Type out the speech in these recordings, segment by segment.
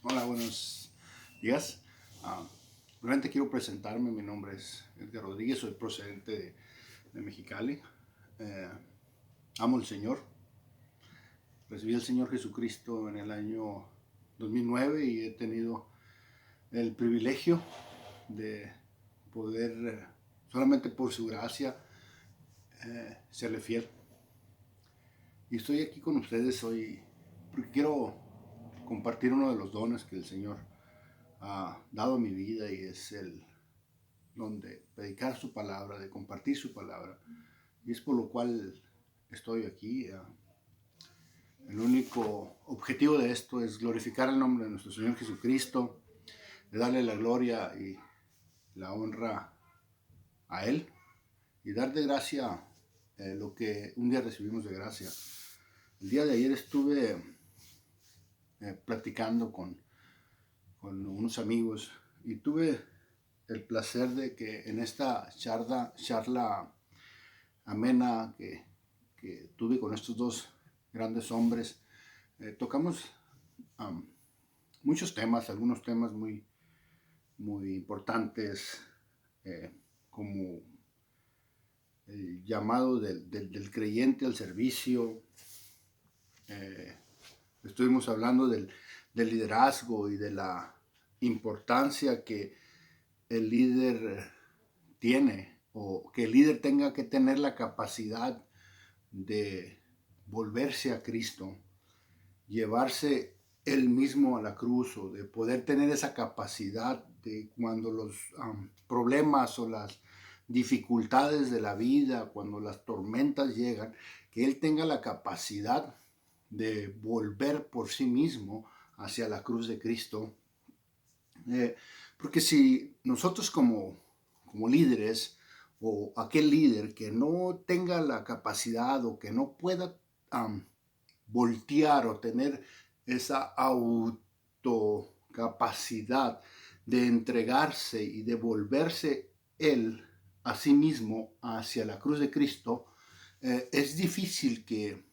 Hola, buenos días. Ah, Realmente quiero presentarme. Mi nombre es Edgar Rodríguez, soy procedente de Mexicali. Eh, Amo al Señor. Recibí al Señor Jesucristo en el año 2009 y he tenido el privilegio de poder, solamente por su gracia, serle fiel. Y estoy aquí con ustedes hoy porque quiero compartir uno de los dones que el Señor ha dado a mi vida, y es el donde predicar su palabra, de compartir su palabra. Y es por lo cual estoy aquí. El único objetivo de esto es glorificar el nombre de nuestro Señor Jesucristo, de darle la gloria y la honra a Él y dar de gracia lo que un día recibimos de gracia. El día de ayer estuve platicando con unos amigos y tuve el placer de que en esta charla amena que tuve con estos dos grandes hombres, tocamos um, muchos temas, algunos temas muy importantes, eh, como el llamado del creyente al servicio. eh, Estuvimos hablando del liderazgo y de la importancia que el líder tiene, o que el líder tenga que tener la capacidad de volverse a Cristo, llevarse él mismo a la cruz, o de poder tener esa capacidad de cuando los problemas o las dificultades de la vida, cuando las tormentas llegan, que él tenga la capacidad de volver por sí mismo hacia la cruz de Cristo. Porque si nosotros como líderes, o aquel líder que no tenga la capacidad o que no pueda voltear o tener esa autocapacidad de entregarse y de volverse él a sí mismo hacia la cruz de Cristo, es difícil que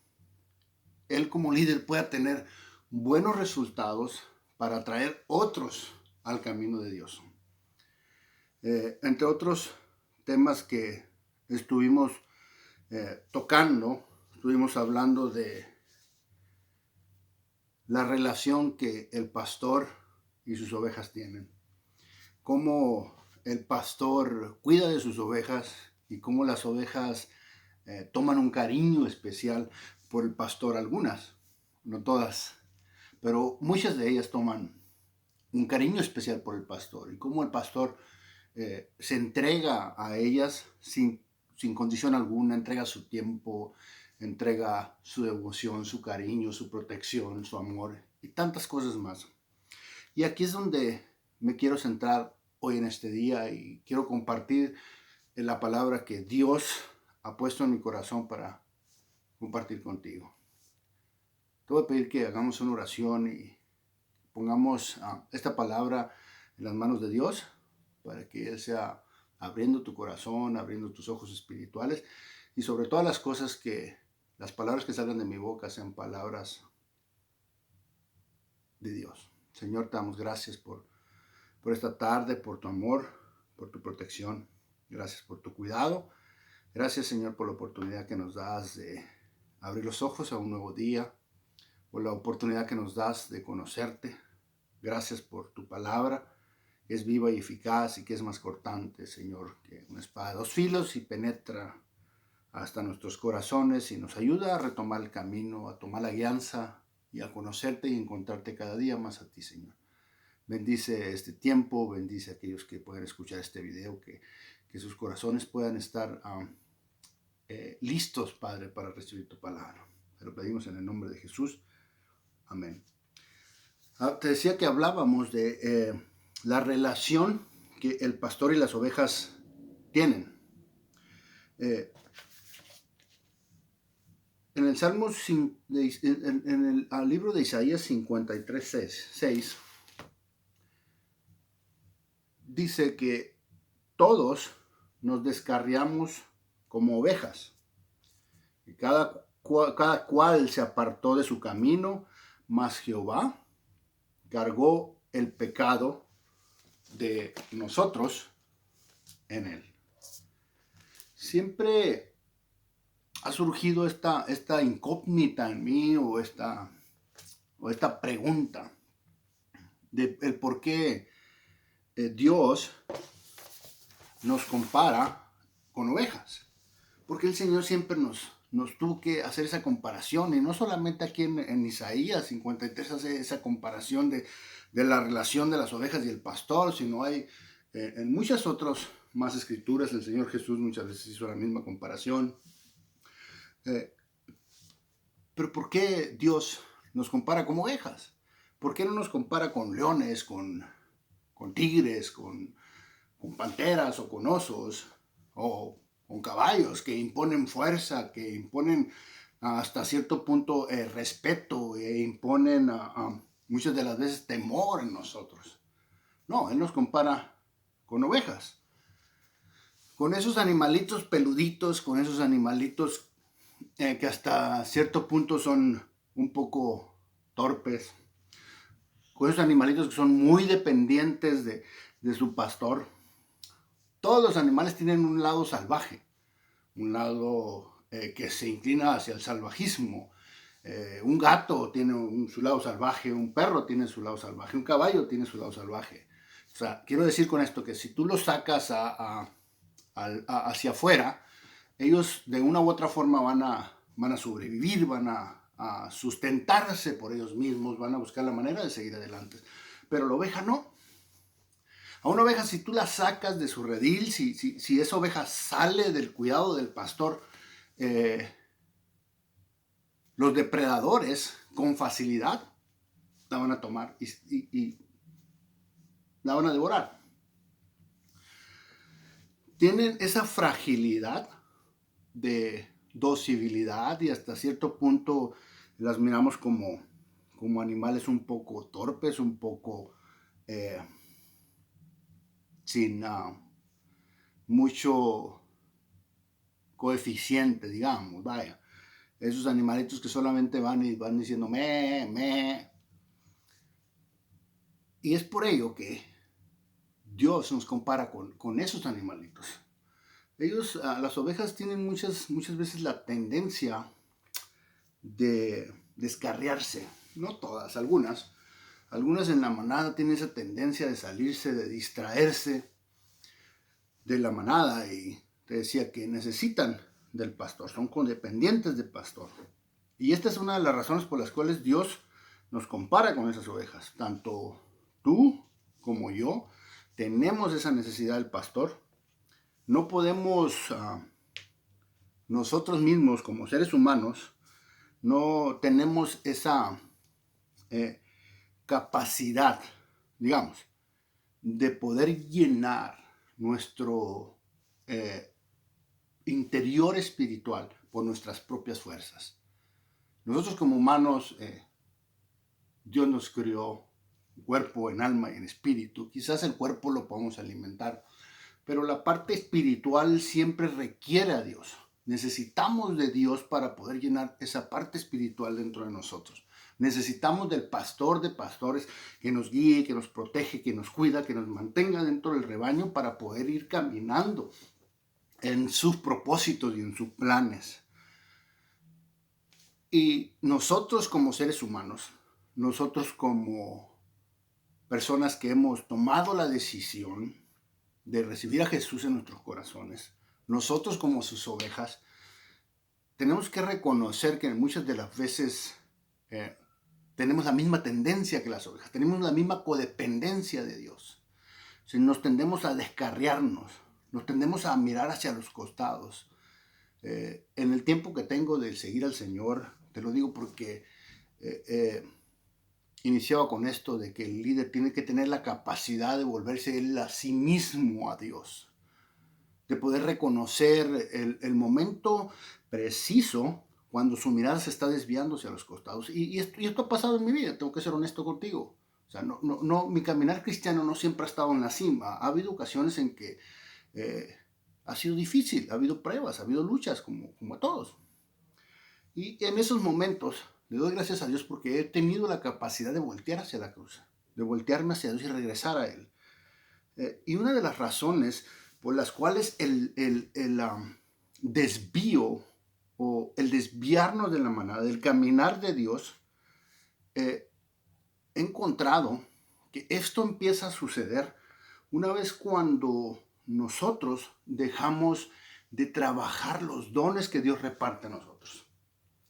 él como líder pueda tener buenos resultados para traer otros al camino de Dios. Entre otros temas que estuvimos tocando, estuvimos hablando de la relación que el pastor y sus ovejas tienen. Cómo el pastor cuida de sus ovejas y cómo las ovejas toman un cariño especial por el pastor. Algunas, no todas, pero muchas de ellas toman un cariño especial por el pastor, y cómo el pastor se entrega a ellas sin condición alguna, entrega su tiempo, entrega su devoción, su cariño, su protección, su amor y tantas cosas más. Y aquí es donde me quiero centrar hoy en este día, y quiero compartir la palabra que Dios ha puesto en mi corazón para compartir contigo. Te voy a pedir que hagamos una oración y pongamos esta palabra en las manos de Dios, para que Él sea abriendo tu corazón, abriendo tus ojos espirituales, y sobre todas las cosas, que las palabras que salgan de mi boca sean palabras de Dios. Señor, te damos gracias por esta tarde, por tu amor, por tu protección. Gracias por tu cuidado. Gracias, Señor, por la oportunidad que nos das de abrir los ojos a un nuevo día, por la oportunidad que nos das de conocerte. Gracias por tu palabra, que es viva y eficaz y que es más cortante, Señor, que una espada de dos filos, y penetra hasta nuestros corazones y nos ayuda a retomar el camino, a tomar la guianza y a conocerte y encontrarte cada día más a ti, Señor. Bendice este tiempo, bendice a aquellos que puedan escuchar este video, que sus corazones puedan estar listos, Padre, para recibir tu palabra. Te lo pedimos en el nombre de Jesús. Amén. Te decía que hablábamos de la relación que el pastor y las ovejas tienen. En el Salmo, en el libro de Isaías 53:6, dice que todos nos descarriamos como ovejas, y cada cual se apartó de su camino, mas Jehová cargó el pecado de nosotros en él. Siempre ha surgido esta incógnita en mí o esta pregunta de el por qué Dios nos compara con ovejas. Porque el Señor siempre nos tuvo que hacer esa comparación, y no solamente aquí en Isaías 53 hace esa comparación de la relación de las ovejas y el pastor, sino hay en muchas otras más escrituras. El Señor Jesús muchas veces hizo la misma comparación. Pero ¿por qué Dios nos compara como ovejas? ¿Por qué no nos compara con leones, con tigres, con panteras o con osos o con caballos que imponen fuerza, que imponen hasta cierto punto respeto e imponen muchas de las veces temor en nosotros? No, Él nos compara con ovejas, con esos animalitos peluditos, con esos animalitos que hasta cierto punto son un poco torpes, con esos animalitos que son muy dependientes de su pastor. Todos los animales tienen un lado salvaje, un lado que se inclina hacia el salvajismo. Un gato tiene su lado salvaje, un perro tiene su lado salvaje, un caballo tiene su lado salvaje. O sea, quiero decir con esto que si tú los sacas hacia afuera, ellos de una u otra forma van a sobrevivir, van a sustentarse por ellos mismos, van a buscar la manera de seguir adelante. Pero la oveja no. A una oveja, si tú la sacas de su redil, si esa oveja sale del cuidado del pastor, los depredadores con facilidad la van a tomar y la van a devorar. Tienen esa fragilidad de docibilidad y hasta cierto punto las miramos como animales un poco torpes, un poco sin mucho coeficiente, digamos, vaya. Esos animalitos que solamente van diciendo me, me. Y es por ello que Dios nos compara con esos animalitos. Ellos, las ovejas tienen muchas veces la tendencia de descarriarse. No todas, algunas. Algunas en la manada tienen esa tendencia de salirse, de distraerse de la manada, y te decía que necesitan del pastor, son codependientes del pastor. Y esta es una de las razones por las cuales Dios nos compara con esas ovejas. Tanto tú como yo tenemos esa necesidad del pastor. No podemos nosotros mismos como seres humanos, no tenemos esa capacidad, digamos, de poder llenar nuestro interior espiritual por nuestras propias fuerzas. Nosotros como humanos, Dios nos creó cuerpo, en alma y en espíritu. Quizás el cuerpo lo podemos alimentar, pero la parte espiritual siempre requiere a Dios. Necesitamos de Dios para poder llenar esa parte espiritual dentro de nosotros. Necesitamos del pastor de pastores que nos guíe, que nos protege, que nos cuida, que nos mantenga dentro del rebaño para poder ir caminando en sus propósitos y en sus planes. Y nosotros como seres humanos, nosotros como personas que hemos tomado la decisión de recibir a Jesús en nuestros corazones, nosotros como sus ovejas, tenemos que reconocer que muchas de las veces tenemos la misma tendencia que las ovejas, tenemos la misma codependencia de Dios. Si nos tendemos a descarriarnos, nos tendemos a mirar hacia los costados. En el tiempo que tengo de seguir al Señor, te lo digo porque iniciaba con esto de que el líder tiene que tener la capacidad de volverse él a sí mismo a Dios, de poder reconocer el momento preciso cuando su mirada se está desviando hacia los costados. Y esto ha pasado en mi vida, tengo que ser honesto contigo. O sea, mi caminar cristiano no siempre ha estado en la cima. Ha habido ocasiones en que ha sido difícil, ha habido pruebas, ha habido luchas, como a todos. Y en esos momentos le doy gracias a Dios porque he tenido la capacidad de voltear hacia la cruz, de voltearme hacia Dios y regresar a Él. Y una de las razones por las cuales el desvío o el desviarnos de la manada, del caminar de Dios, he encontrado que esto empieza a suceder una vez cuando nosotros dejamos de trabajar los dones que Dios reparte a nosotros.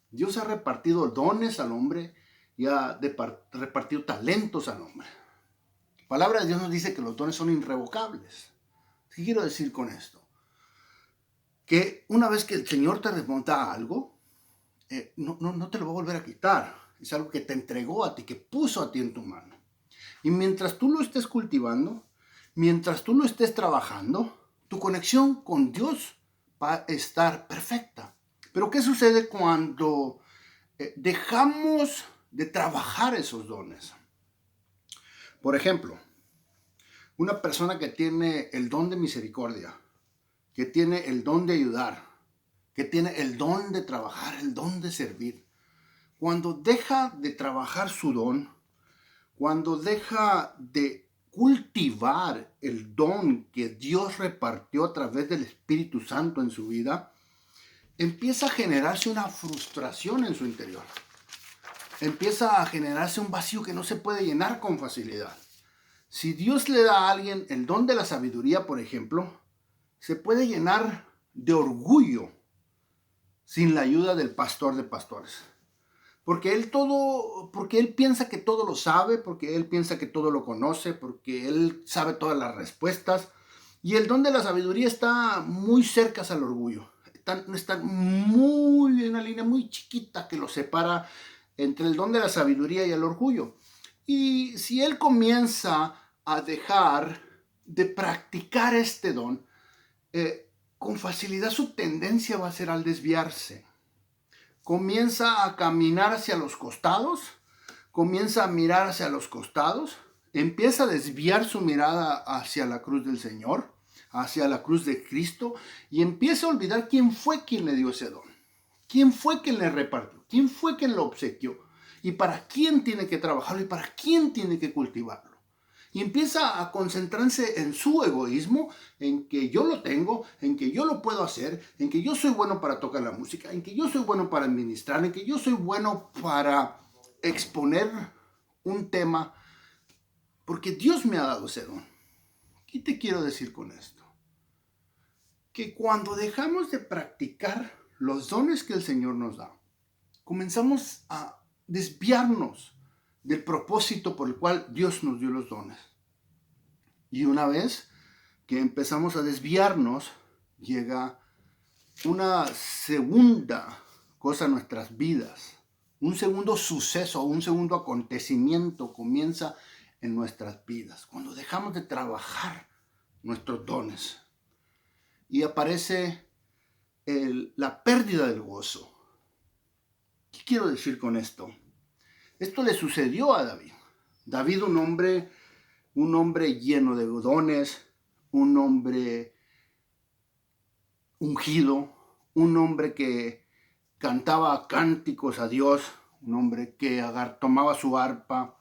Dios ha repartido dones al hombre y ha repartido talentos al hombre. La palabra de Dios nos dice que los dones son irrevocables. ¿Qué quiero decir con esto? Que una vez que el Señor te remonta algo, no te lo va a volver a quitar. Es algo que te entregó a ti, que puso a ti en tu mano. Y mientras tú lo estés cultivando, mientras tú lo estés trabajando, tu conexión con Dios va a estar perfecta. Pero ¿qué sucede cuando dejamos de trabajar esos dones? Por ejemplo, una persona que tiene el don de misericordia, que tiene el don de ayudar, que tiene el don de trabajar, el don de servir, cuando deja de trabajar su don, cuando deja de cultivar el don que Dios repartió a través del Espíritu Santo en su vida, empieza a generarse una frustración en su interior. Empieza a generarse un vacío que no se puede llenar con facilidad. Si Dios le da a alguien el don de la sabiduría, por ejemplo, se puede llenar de orgullo sin la ayuda del pastor de pastores. Porque él piensa que todo lo sabe, porque él piensa que todo lo conoce, porque él sabe todas las respuestas. Y el don de la sabiduría está muy cerca al orgullo. Está muy en una línea muy chiquita que lo separa entre el don de la sabiduría y el orgullo. Y si él comienza a dejar de practicar este don, con facilidad su tendencia va a ser al desviarse. Comienza a caminar hacia los costados, comienza a mirar hacia los costados, empieza a desviar su mirada hacia la cruz del Señor, hacia la cruz de Cristo, y empieza a olvidar quién fue quien le dio ese don, quién fue quien le repartió, quién fue quien lo obsequió, y para quién tiene que trabajarlo y para quién tiene que cultivarlo. Y empieza a concentrarse en su egoísmo, en que yo lo tengo, en que yo lo puedo hacer, en que yo soy bueno para tocar la música, en que yo soy bueno para administrar, en que yo soy bueno para exponer un tema, porque Dios me ha dado ese don. ¿Qué te quiero decir con esto? Que cuando dejamos de practicar los dones que el Señor nos da, comenzamos a desviarnos del propósito por el cual Dios nos dio los dones. Y una vez que empezamos a desviarnos, llega una segunda cosa en nuestras vidas. Un segundo suceso, un segundo acontecimiento comienza en nuestras vidas. Cuando dejamos de trabajar nuestros dones. Y aparece la pérdida del gozo. ¿Qué quiero decir con esto? Esto le sucedió a David. David, un hombre lleno de dones, un hombre ungido, un hombre que cantaba cánticos a Dios, un hombre que tomaba su arpa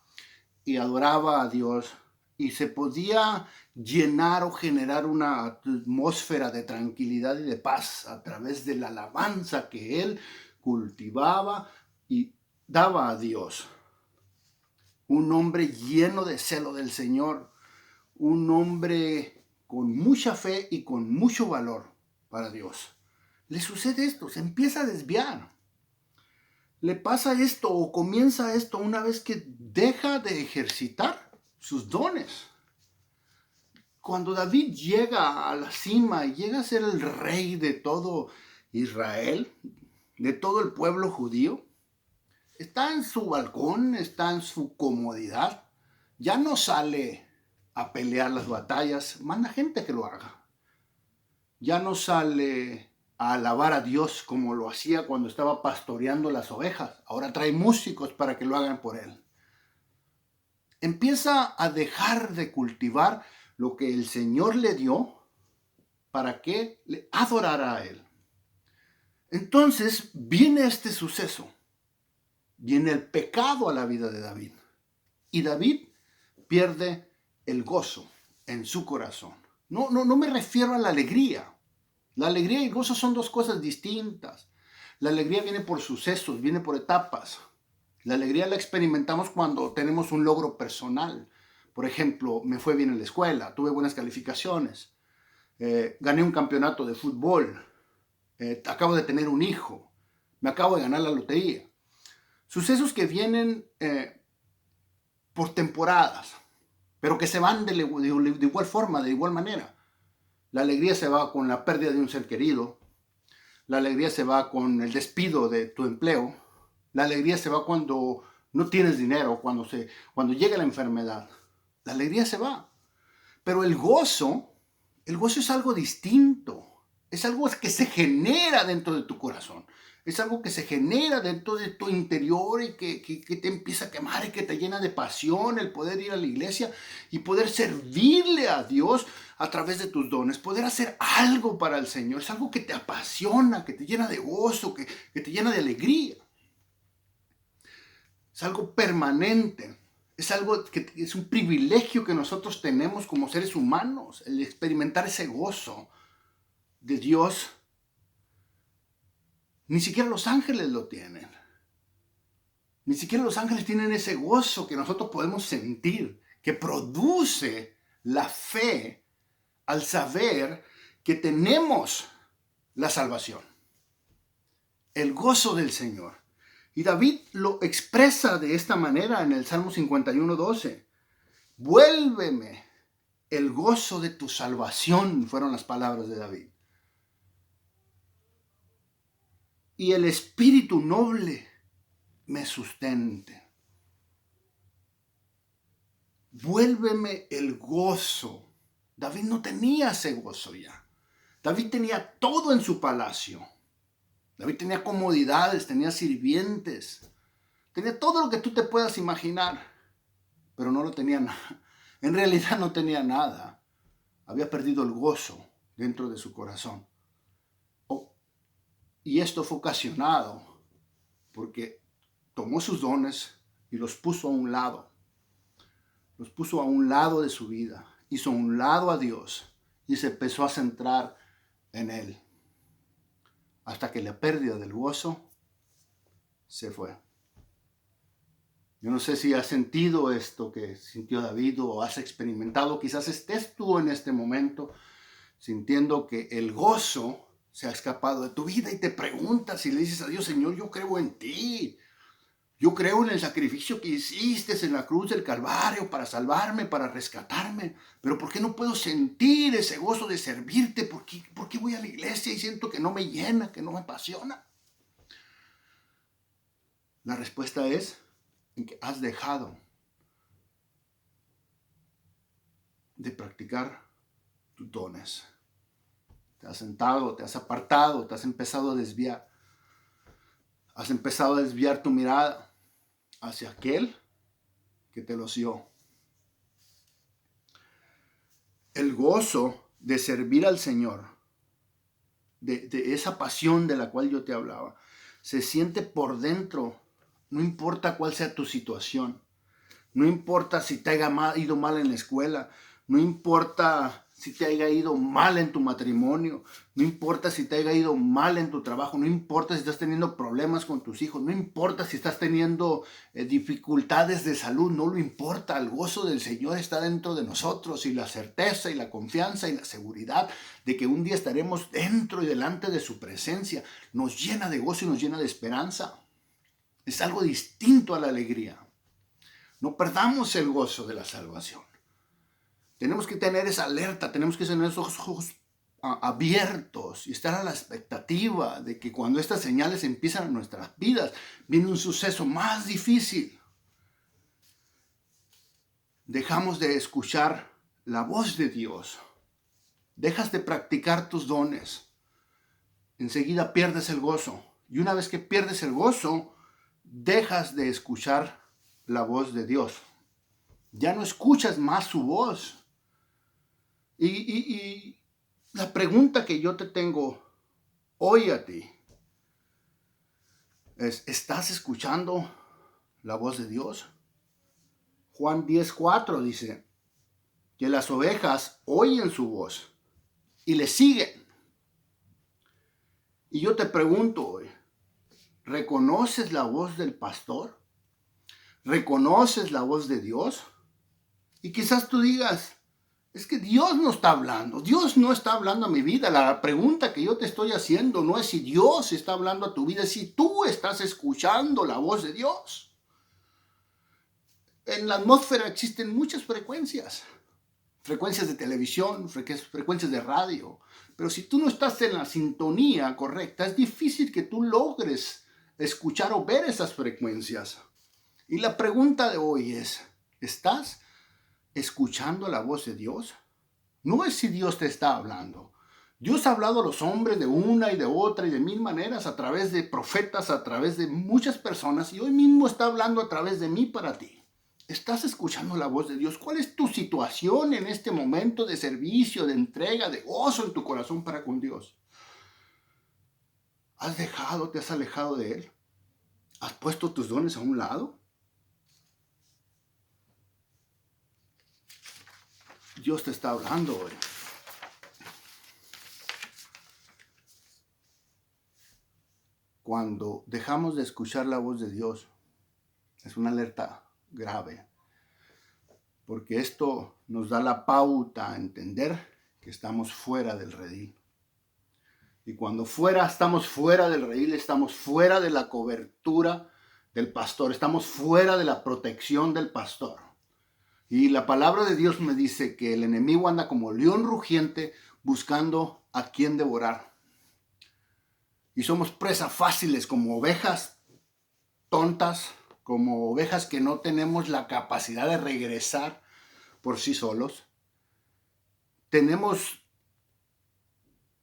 y adoraba a Dios y se podía llenar o generar una atmósfera de tranquilidad y de paz a través de la alabanza que él cultivaba y daba a Dios. Un hombre lleno de celo del Señor, un hombre con mucha fe y con mucho valor para Dios. Le sucede esto, se empieza a desviar. Le pasa esto o comienza esto una vez que deja de ejercitar sus dones. Cuando David llega a la cima y llega a ser el rey de todo Israel, de todo el pueblo judío, está en su balcón, está en su comodidad, ya no sale a pelear las batallas, manda gente que lo haga. Ya no sale a alabar a Dios como lo hacía cuando estaba pastoreando las ovejas. Ahora trae músicos para que lo hagan por él. Empieza a dejar de cultivar lo que el Señor le dio para que le adorara a él. Entonces viene este suceso. Viene el pecado a la vida de David. Y David pierde el gozo en su corazón. No me refiero a la alegría. La alegría y el gozo son dos cosas distintas. La alegría viene por sucesos, viene por etapas. La alegría la experimentamos cuando tenemos un logro personal. Por ejemplo, me fue bien en la escuela, tuve buenas calificaciones, gané un campeonato de fútbol, acabo de tener un hijo, me acabo de ganar la lotería. Sucesos que vienen por temporadas, pero que se van de igual forma, de igual manera. La alegría se va con la pérdida de un ser querido, la alegría se va con el despido de tu empleo, la alegría se va cuando no tienes dinero, cuando llega la enfermedad. La alegría se va. Pero el gozo es algo distinto. Es algo que se genera dentro de tu corazón. Es algo que se genera dentro de tu interior y que te empieza a quemar y que te llena de pasión el poder ir a la iglesia y poder servirle a Dios a través de tus dones, poder hacer algo para el Señor. Es algo que te apasiona, que te llena de gozo, que te llena de alegría. Es algo permanente. Es algo que es un privilegio que nosotros tenemos como seres humanos, el experimentar ese gozo de Dios. Ni siquiera los ángeles lo tienen. Ni siquiera los ángeles tienen ese gozo que nosotros podemos sentir, que produce la fe al saber que tenemos la salvación. El gozo del Señor. Y David lo expresa de esta manera en el Salmo 51:12. Vuélveme el gozo de tu salvación, fueron las palabras de David. Y el espíritu noble me sustente. Vuélveme el gozo. David no tenía ese gozo ya. David tenía todo en su palacio. David tenía comodidades, tenía sirvientes, tenía todo lo que tú te puedas imaginar, pero no lo tenía nada. En realidad no tenía nada. Había perdido el gozo dentro de su corazón. Y esto fue ocasionado porque tomó sus dones y los puso a un lado. Los puso a un lado de su vida. Hizo a un lado a Dios y se empezó a centrar en Él. Hasta que la pérdida del gozo se fue. Yo no sé si has sentido esto que sintió David o has experimentado. Quizás estés tú en este momento sintiendo que el gozo se ha escapado de tu vida y te preguntas y le dices a Dios: Señor, yo creo en ti. Yo creo en el sacrificio que hiciste en la cruz del Calvario para salvarme, para rescatarme. Pero ¿por qué no puedo sentir ese gozo de servirte? ¿Por qué voy a la iglesia y siento que no me llena, que no me apasiona? La respuesta es en que has dejado de practicar tus dones. Te has sentado, te has apartado, te has empezado a desviar. Has empezado a desviar tu mirada hacia aquel que te los dio. El gozo de servir al Señor, de esa pasión de la cual yo te hablaba, se siente por dentro, no importa cuál sea tu situación, no importa si te haya ido mal en la escuela, no importa si te haya ido mal en tu matrimonio, no importa si te haya ido mal en tu trabajo, no importa si estás teniendo problemas con tus hijos, no importa si estás teniendo dificultades de salud, no lo importa. El gozo del Señor está dentro de nosotros y la certeza y la confianza y la seguridad de que un día estaremos dentro y delante de su presencia nos llena de gozo y nos llena de esperanza. Es algo distinto a la alegría. No perdamos el gozo de la salvación. Tenemos que tener esa alerta, tenemos que tener esos ojos abiertos y estar a la expectativa de que cuando estas señales empiezan en nuestras vidas, viene un suceso más difícil. Dejamos de escuchar la voz de Dios. Dejas de practicar tus dones. Enseguida pierdes el gozo. Y una vez que pierdes el gozo, dejas de escuchar la voz de Dios. Ya no escuchas más su voz. Y la pregunta que yo te tengo hoy a ti es: ¿estás escuchando la voz de Dios? Juan 10:4 dice que las ovejas oyen su voz y le siguen. Y yo te pregunto hoy, ¿reconoces la voz del pastor? ¿Reconoces la voz de Dios? Y quizás tú digas, es que Dios no está hablando. Dios no está hablando a mi vida. La pregunta que yo te estoy haciendo no es si Dios está hablando a tu vida, es si tú estás escuchando la voz de Dios. En la atmósfera existen muchas frecuencias. Frecuencias de televisión, frecuencias de radio. Pero si tú no estás en la sintonía correcta, es difícil que tú logres escuchar o ver esas frecuencias. Y la pregunta de hoy es, ¿estás escuchando la voz de Dios? No es si Dios te está hablando. Dios ha hablado a los hombres de una y de otra y de mil maneras, a través de profetas, a través de muchas personas, y hoy mismo está hablando a través de mí para ti. ¿Estás escuchando la voz de Dios? ¿Cuál es tu situación en este momento de servicio, de entrega, de gozo en tu corazón para con Dios? ¿Te has alejado de Él? ¿Has puesto tus dones a un lado? Dios te está hablando hoy. Cuando dejamos de escuchar la voz de Dios, es una alerta grave, porque esto nos da la pauta a entender que estamos fuera del redil. Y cuando estamos fuera del redil, estamos fuera de la cobertura del pastor, estamos fuera de la protección del pastor. Y la palabra de Dios me dice que el enemigo anda como león rugiente buscando a quien devorar. Y somos presas fáciles como ovejas tontas, como ovejas que no tenemos la capacidad de regresar por sí solos. Tenemos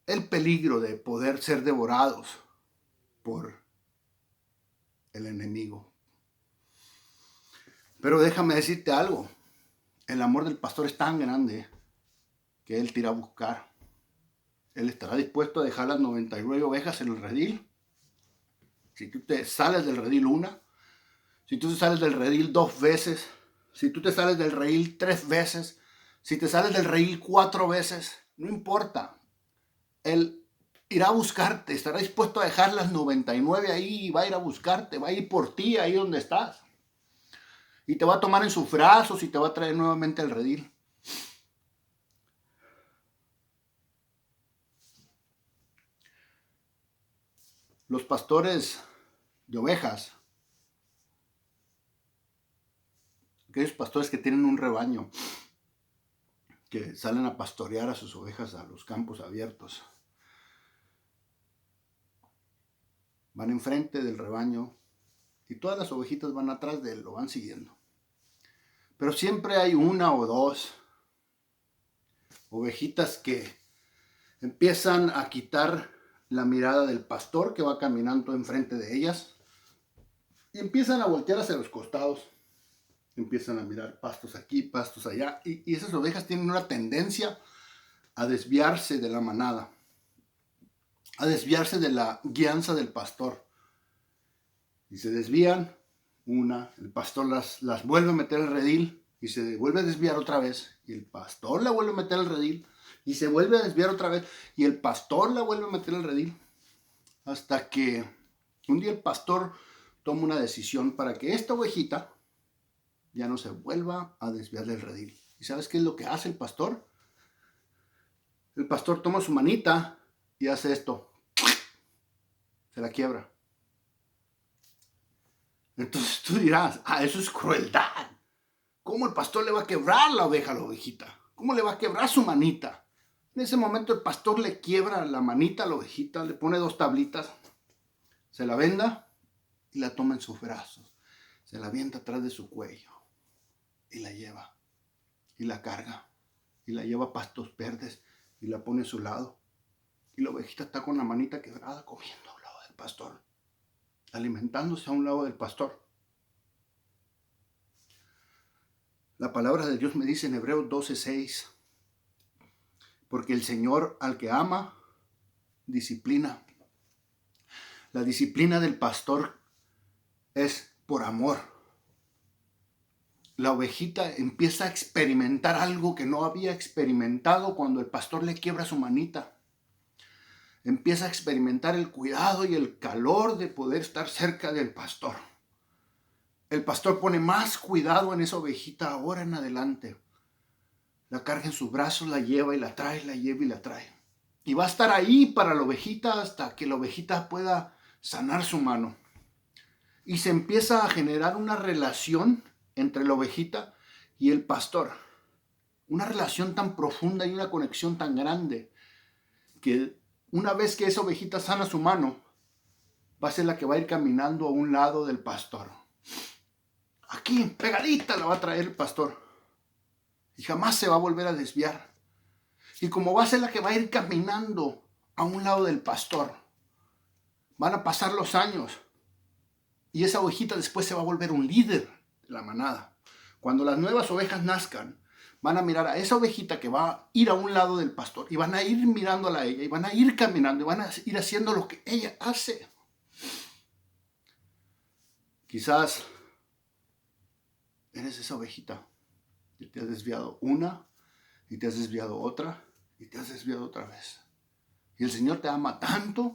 el peligro de poder ser devorados por el enemigo. Pero déjame decirte algo, el amor del pastor es tan grande que Él te irá a buscar. Él estará dispuesto a dejar las 99 ovejas en el redil. Si tú te sales del redil una, si tú te sales del redil 2 veces, si tú te sales del redil 3 veces, si te sales del redil 4 veces, no importa. Él irá a buscarte, estará dispuesto a dejar las 99 ahí y va a ir a buscarte, va a ir por ti ahí donde estás. Y te va a tomar en sus brazos y te va a traer nuevamente al redil. Los pastores de ovejas, aquellos pastores que tienen un rebaño, que salen a pastorear a sus ovejas a los campos abiertos, van enfrente del rebaño y todas las ovejitas van atrás de él, lo van siguiendo. Pero siempre hay una o dos ovejitas que empiezan a quitar la mirada del pastor que va caminando enfrente de ellas y empiezan a voltear hacia los costados. Empiezan a mirar pastos aquí, pastos allá, y esas ovejas tienen una tendencia a desviarse de la manada, a desviarse de la guianza del pastor. Y se desvían el pastor las vuelve a meter al redil y se vuelve a desviar otra vez, y el pastor la vuelve a meter al redil y se vuelve a desviar otra vez, y el pastor la vuelve a meter al redil, hasta que un día el pastor toma una decisión para que esta ovejita ya no se vuelva a desviar del redil. ¿Y sabes qué es lo que hace el pastor? El pastor toma su manita y hace esto. Se la quiebra. Entonces tú dirás, eso es crueldad. ¿Cómo el pastor le va a quebrar la oveja a la ovejita? ¿Cómo le va a quebrar su manita? En ese momento el pastor le quiebra la manita a la ovejita, le pone 2 tablitas, se la venda y la toma en sus brazos. Se la avienta atrás de su cuello y la lleva y la carga y la lleva a pastos verdes y la pone a su lado. Y la ovejita está con la manita quebrada comiendo a un lado del pastor, alimentándose a un lado del pastor. La palabra de Dios me dice en Hebreos 12:6, porque el Señor al que ama, disciplina. La disciplina del pastor es por amor. la ovejita empieza a experimentar algo que no había experimentado cuando el pastor le quiebra su manita. Empieza a experimentar el cuidado y el calor de poder estar cerca del pastor. El pastor pone más cuidado en esa ovejita ahora en adelante. La carga en sus brazos, la lleva y la trae, la lleva y la trae. Y va a estar ahí para la ovejita hasta que la ovejita pueda sanar su mano. Y se empieza a generar una relación entre la ovejita y el pastor. Una relación tan profunda y una conexión tan grande que una vez que esa ovejita sana su mano, va a ser la que va a ir caminando a un lado del pastor. Aquí, pegadita, la va a traer el pastor. Y jamás se va a volver a desviar. Y como va a ser la que va a ir caminando a un lado del pastor, van a pasar los años. Y esa ovejita después se va a volver un líder de la manada. Cuando las nuevas ovejas nazcan, van a mirar a esa ovejita que va a ir a un lado del pastor. Y van a ir mirándola a ella. Y van a ir caminando. Y van a ir haciendo lo que ella hace. Quizás eres esa ovejita que te has desviado una, y te has desviado otra, y te has desviado otra vez. Y el Señor te ama tanto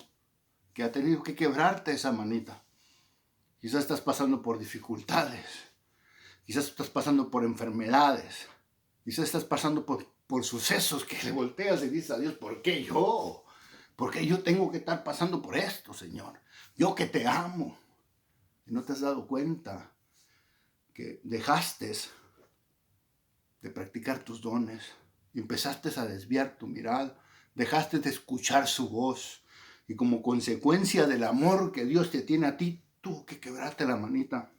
que ha tenido que quebrarte esa manita. Quizás estás pasando por dificultades. Quizás estás pasando por enfermedades. Quizás estás pasando por sucesos que le volteas y dices a Dios, ¿por qué yo? ¿Por qué yo tengo que estar pasando por esto, Señor? Yo que te amo. Y no te has dado cuenta que dejaste de practicar tus dones y empezaste a desviar tu mirada, dejaste de escuchar su voz y como consecuencia del amor que Dios te tiene a ti, tuvo que quebrarte la manita.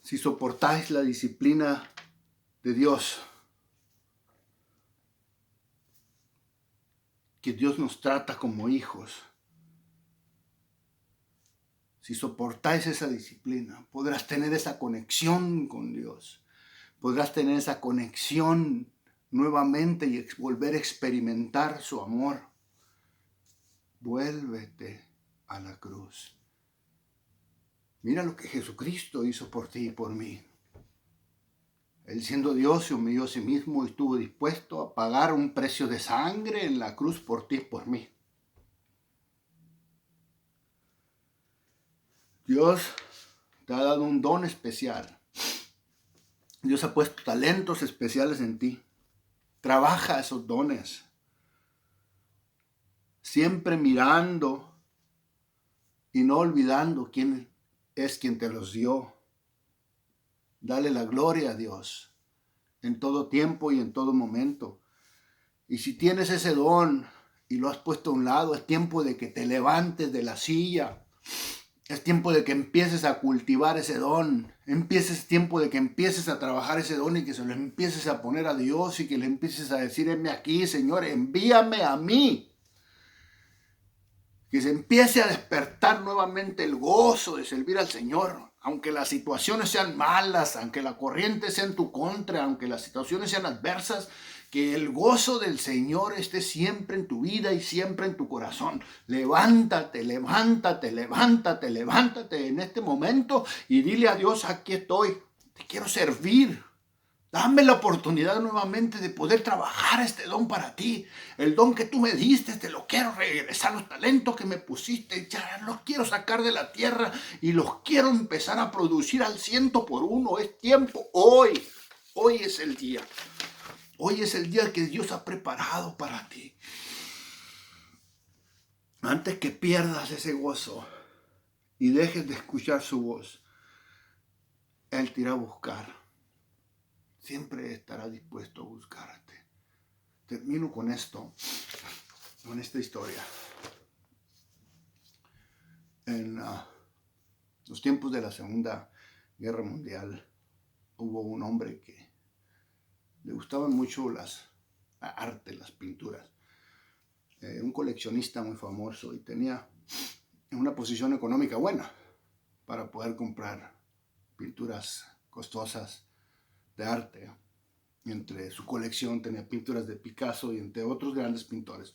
Si soportáis la disciplina de Dios, que Dios nos trata como hijos, si soportáis esa disciplina, podrás tener esa conexión con Dios. Podrás tener esa conexión nuevamente y volver a experimentar su amor. Vuélvete a la cruz. Mira lo que Jesucristo hizo por ti y por mí. Él siendo Dios se humilló a sí mismo y estuvo dispuesto a pagar un precio de sangre en la cruz por ti y por mí. Dios te ha dado un don especial. Dios ha puesto talentos especiales en ti. Trabaja esos dones. Siempre mirando y no olvidando quién es quien te los dio. Dale la gloria a Dios en todo tiempo y en todo momento. Y si tienes ese don y lo has puesto a un lado, es tiempo de que te levantes de la silla. Es tiempo de que empieces a cultivar ese don. Es tiempo de que empieces a trabajar ese don y que se lo empieces a poner a Dios y que le empieces a decir, heme aquí, Señor, envíame a mí. Que se empiece a despertar nuevamente el gozo de servir al Señor. Aunque las situaciones sean malas, aunque la corriente sea en tu contra, aunque las situaciones sean adversas, que el gozo del Señor esté siempre en tu vida y siempre en tu corazón. Levántate, levántate, levántate, levántate en este momento y dile a Dios, aquí estoy, te quiero servir. Dame la oportunidad nuevamente de poder trabajar este don para ti. El don que tú me diste, te lo quiero regresar. Los talentos que me pusiste, ya los quiero sacar de la tierra y los quiero empezar a producir al 100%. Es tiempo hoy. Hoy es el día. Hoy es el día que Dios ha preparado para ti. Antes que pierdas ese gozo y dejes de escuchar su voz, Él te irá a buscar. Siempre estará dispuesto a buscarte. Termino con esto, con esta historia. En los tiempos de la Segunda Guerra Mundial hubo un hombre que le gustaban mucho la arte, las pinturas. Un coleccionista muy famoso y tenía una posición económica buena para poder comprar pinturas costosas de arte. Entre su colección tenía pinturas de Picasso y entre otros grandes pintores.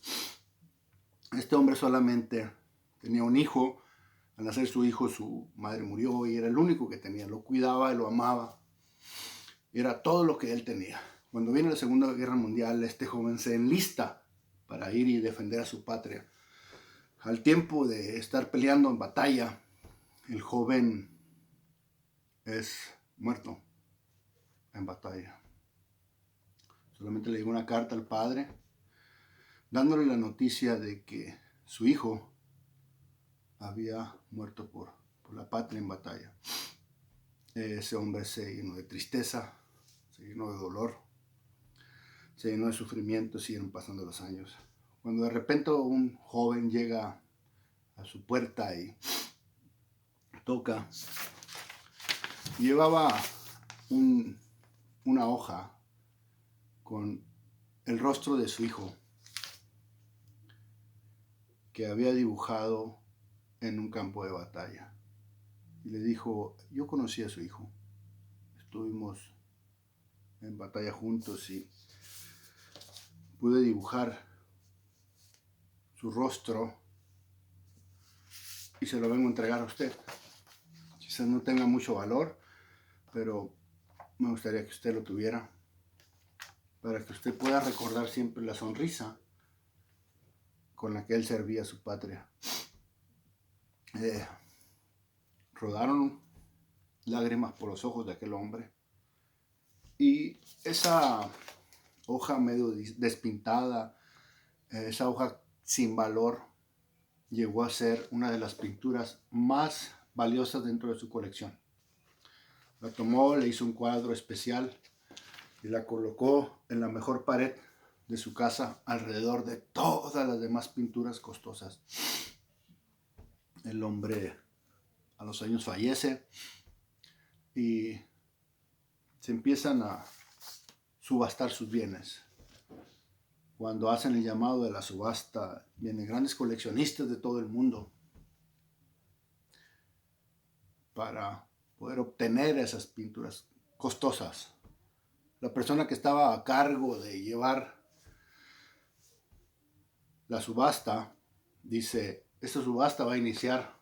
Este hombre solamente tenía un hijo Al nacer su hijo, su madre murió y era el único que tenía. Lo cuidaba y lo amaba. Era todo lo que él tenía. Cuando viene la Segunda Guerra Mundial, este joven se enlista para ir y defender a su patria. Al tiempo de estar peleando en batalla, el joven es muerto en batalla. Solamente le llegó una carta al padre dándole la noticia de que su hijo había muerto por la patria en batalla. Ese hombre se llenó de tristeza, se llenó de dolor, se llenó de sufrimiento. Siguieron pasando los años. Cuando de repente un joven llega a su puerta y toca, llevaba una hoja con el rostro de su hijo que había dibujado en un campo de batalla. Y le dijo: yo conocí a su hijo, estuvimos en batalla juntos y pude dibujar su rostro y se lo vengo a entregar a usted. Quizás no tenga mucho valor, pero me gustaría que usted lo tuviera, para que usted pueda recordar siempre la sonrisa con la que él servía a su patria. Rodaron lágrimas por los ojos de aquel hombre, y esa hoja medio despintada, esa hoja sin valor, llegó a ser una de las pinturas más valiosas dentro de su colección. La tomó, le hizo un cuadro especial y la colocó en la mejor pared de su casa, alrededor de todas las demás pinturas costosas. El hombre a los años fallece y se empiezan a subastar sus bienes. Cuando hacen el llamado de la subasta, vienen grandes coleccionistas de todo el mundo para poder obtener esas pinturas costosas. La persona que estaba a cargo de llevar la subasta dice: esta subasta va a iniciar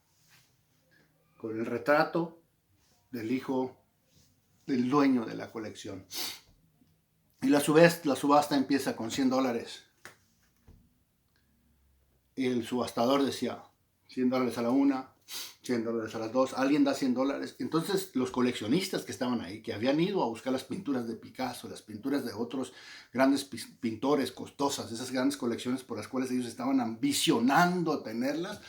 con el retrato del hijo del dueño de la colección. Y a su vez la subasta empieza con $100. Y el subastador decía: $100 a la una, $100 a las dos. Alguien da $100. Entonces los coleccionistas que estaban ahí, que habían ido a buscar las pinturas de Picasso, las pinturas de otros grandes pintores costosas, esas grandes colecciones por las cuales ellos estaban ambicionando tenerlas,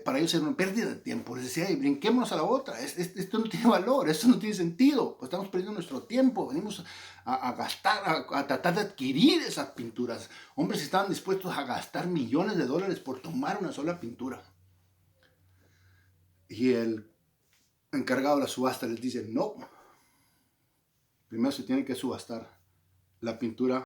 para ellos era una pérdida de tiempo. Les decía: hey, brinquémonos a la otra, esto no tiene valor, esto no tiene sentido, pues estamos perdiendo nuestro tiempo, venimos a gastar, a tratar de adquirir esas pinturas. Hombres estaban dispuestos a gastar millones de dólares por tomar una sola pintura. Y el encargado de la subasta les dice: no, primero se tiene que subastar la pintura